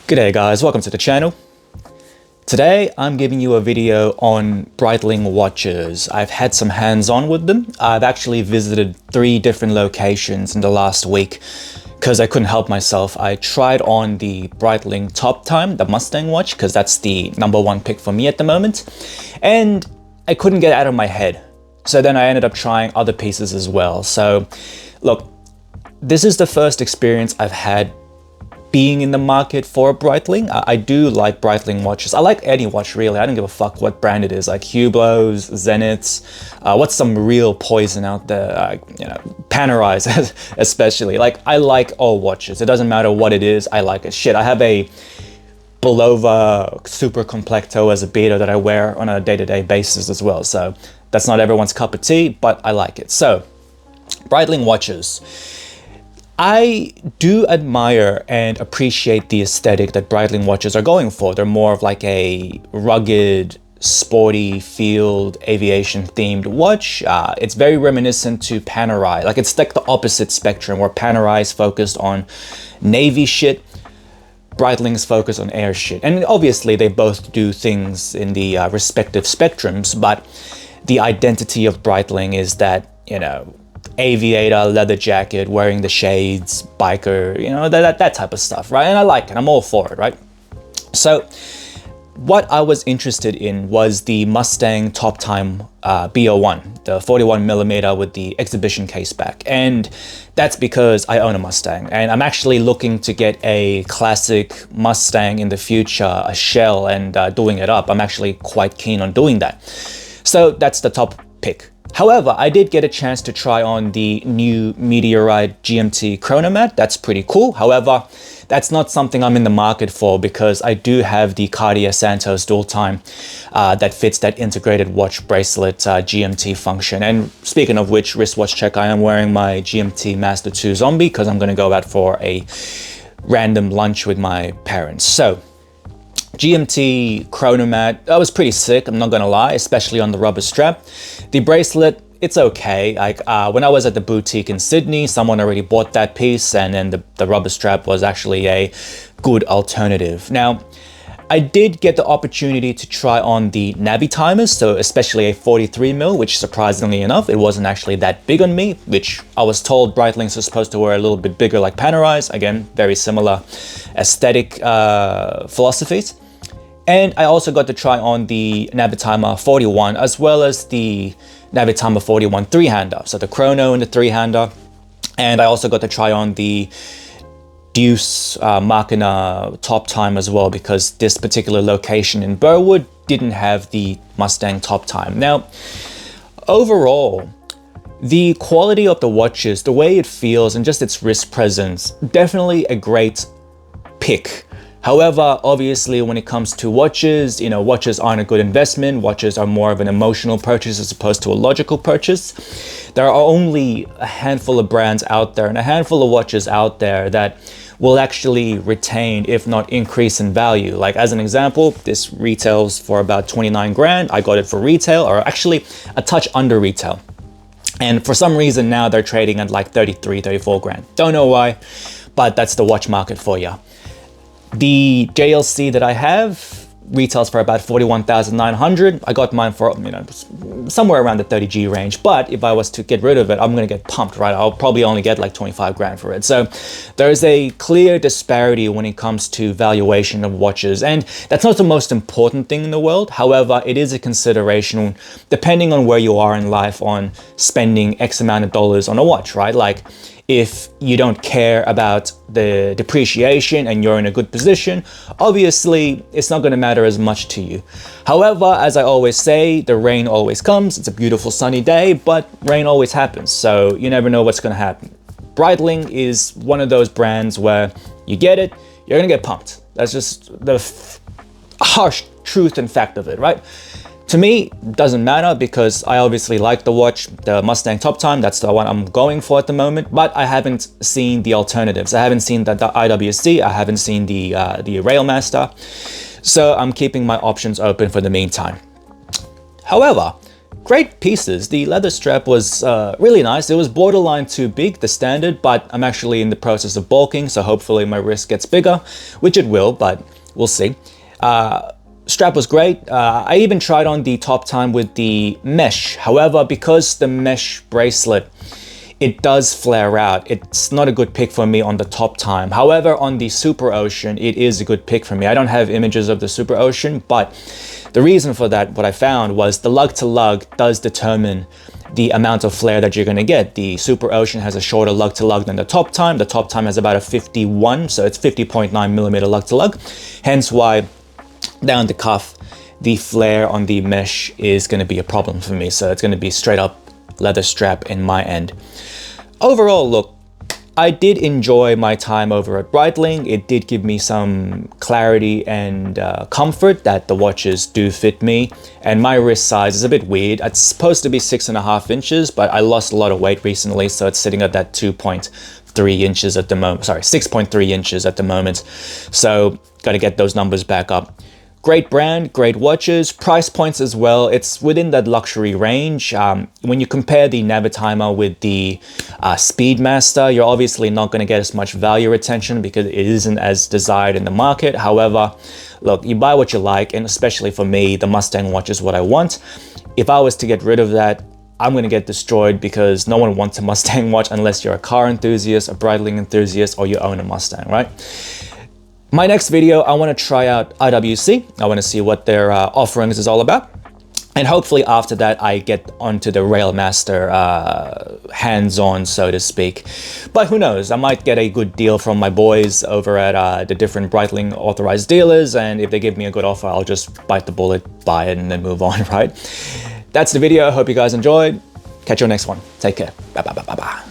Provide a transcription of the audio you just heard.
G'day guys, welcome to the channel. Today I'm giving you a video on Breitling watches. I've had some hands-on with them. I've actually visited 3 different locations in the last week because I couldn't help myself. I tried on the Breitling Top Time, the Mustang watch, because that's the #1 pick for me at the moment, and I couldn't get it out of my head. So then I ended up trying other pieces as well. So look, this is the first experience I've had being in the market for a Breitling. I do like Breitling watches. I like any watch really. I don't give a fuck what brand it is, like Hublots, Zeniths, what's some real poison out there, Panerais especially. Like, I like all watches. It doesn't matter what it is, I like it. Shit, I have a Bulova Super Complecto as a beta that I wear on a day-to-day basis as well. So that's not everyone's cup of tea, but I like it. So, Breitling watches. I do admire and appreciate the aesthetic that Breitling watches are going for. They're more of like a rugged, sporty, field, aviation-themed watch. It's very reminiscent to Panerai. Like, it's like the opposite spectrum, where Panerai is focused on Navy shit, Breitling's focused on air shit. And obviously, they both do things in the respective spectrums, but the identity of Breitling is that, aviator, leather jacket, wearing the shades, biker, that type of stuff, right? And I like it, I'm all for it, right? So what I was interested in was the Mustang Top Time B01, the 41mm with the exhibition case back. And that's because I own a Mustang, and I'm actually looking to get a classic Mustang in the future, a shell, and doing it up. I'm actually quite keen on doing that. So that's the top pick. However, I did get a chance to try on the new Meteorite GMT Chronomat. That's pretty cool. However, that's not something I'm in the market for because I do have the Cartier Santos dual time that fits that integrated watch bracelet GMT function. And speaking of which, wristwatch check, I am wearing my GMT Master 2 Zombie because I'm going to go out for a random lunch with my parents. So, GMT Chronomat, that was pretty sick, I'm not gonna lie, especially on the rubber strap. The bracelet, it's okay. Like, when I was at the boutique in Sydney, someone already bought that piece, and then the rubber strap was actually a good alternative. Now, I did get the opportunity to try on the Navitimers, so especially a 43mm, which surprisingly enough, it wasn't actually that big on me, which I was told Breitlings are supposed to wear a little bit bigger like Panerais. Again, very similar aesthetic philosophies. And I also got to try on the Navitimer 41 as well as the Navitimer 41 3-hander, so the chrono and the 3-hander. And I also got to try on the Deuce Machina Top Time as well, because this particular location in Burwood didn't have the Mustang Top Time. Now, overall, the quality of the watches, the way it feels, and just its wrist presence, definitely a great pick. However, obviously, when it comes to watches, watches aren't a good investment. Watches are more of an emotional purchase as opposed to a logical purchase. There are only a handful of brands out there and a handful of watches out there that will actually retain, if not increase in value. Like, as an example, this retails for about 29 grand. I got it for retail, or actually a touch under retail. And for some reason now they're trading at like 33, 34 grand. Don't know why, but that's the watch market for you. The JLC that I have retails for about 41,900. I got mine for, somewhere around the 30G range. But if I was to get rid of it, I'm going to get pumped, right? I'll probably only get like 25 grand for it. So there's a clear disparity when it comes to valuation of watches. And that's not the most important thing in the world. However, it is a consideration depending on where you are in life on spending X amount of dollars on a watch, right? Like, if you don't care about the depreciation and you're in a good position, obviously it's not going to matter as much to you. However, as I always say, the rain always comes. It's a beautiful sunny day, but rain always happens, so you never know what's going to happen. Breitling is one of those brands where you get it, you're going to get pumped. That's just the harsh truth and fact of it, right? To me, it doesn't matter because I obviously like the watch, the Mustang Top Time. That's the one I'm going for at the moment, but I haven't seen the alternatives. I haven't seen the IWC, I haven't seen the Railmaster. So I'm keeping my options open for the meantime. However, great pieces. The leather strap was really nice. It was borderline too big, the standard, but I'm actually in the process of bulking, so hopefully my wrist gets bigger, which it will, but we'll see. Strap was great. I even tried on the top time with the mesh. However, because the mesh bracelet, it does flare out. It's not a good pick for me on the top time. However, on the Super Ocean, it is a good pick for me. I don't have images of the Super Ocean, but the reason for that, what I found, was the lug to lug does determine the amount of flare that you're gonna get. The Super Ocean has a shorter lug to lug than the top time. The top time has about a 51, so it's 50.9 millimeter lug to lug. Hence why down the cuff, the flare on the mesh is gonna be a problem for me. So it's gonna be straight up leather strap in my end. Overall, look, I did enjoy my time over at Breitling. It did give me some clarity and comfort that the watches do fit me. And my wrist size is a bit weird. It's supposed to be 6.5 inches, but I lost a lot of weight recently, so it's sitting at that 2.3 inches at the moment. Sorry, 6.3 inches at the moment. So got to get those numbers back up. Great brand, great watches, price points as well. It's within that luxury range. When you compare the Navitimer with the Speedmaster, you're obviously not going to get as much value retention because it isn't as desired in the market. However, look, you buy what you like, and especially for me, the Mustang watch is what I want. If I was to get rid of that, I'm going to get destroyed because no one wants a Mustang watch unless you're a car enthusiast, a Breitling enthusiast, or you own a Mustang, right? My next video, I want to try out IWC. I want to see what their offerings is all about. And hopefully after that, I get onto the Railmaster hands-on, so to speak. But who knows, I might get a good deal from my boys over at the different Breitling authorized dealers. And if they give me a good offer, I'll just bite the bullet, buy it, and then move on, right? That's the video. I hope you guys enjoyed. Catch you on the next one. Take care. Bye, bye, bye, bye, bye.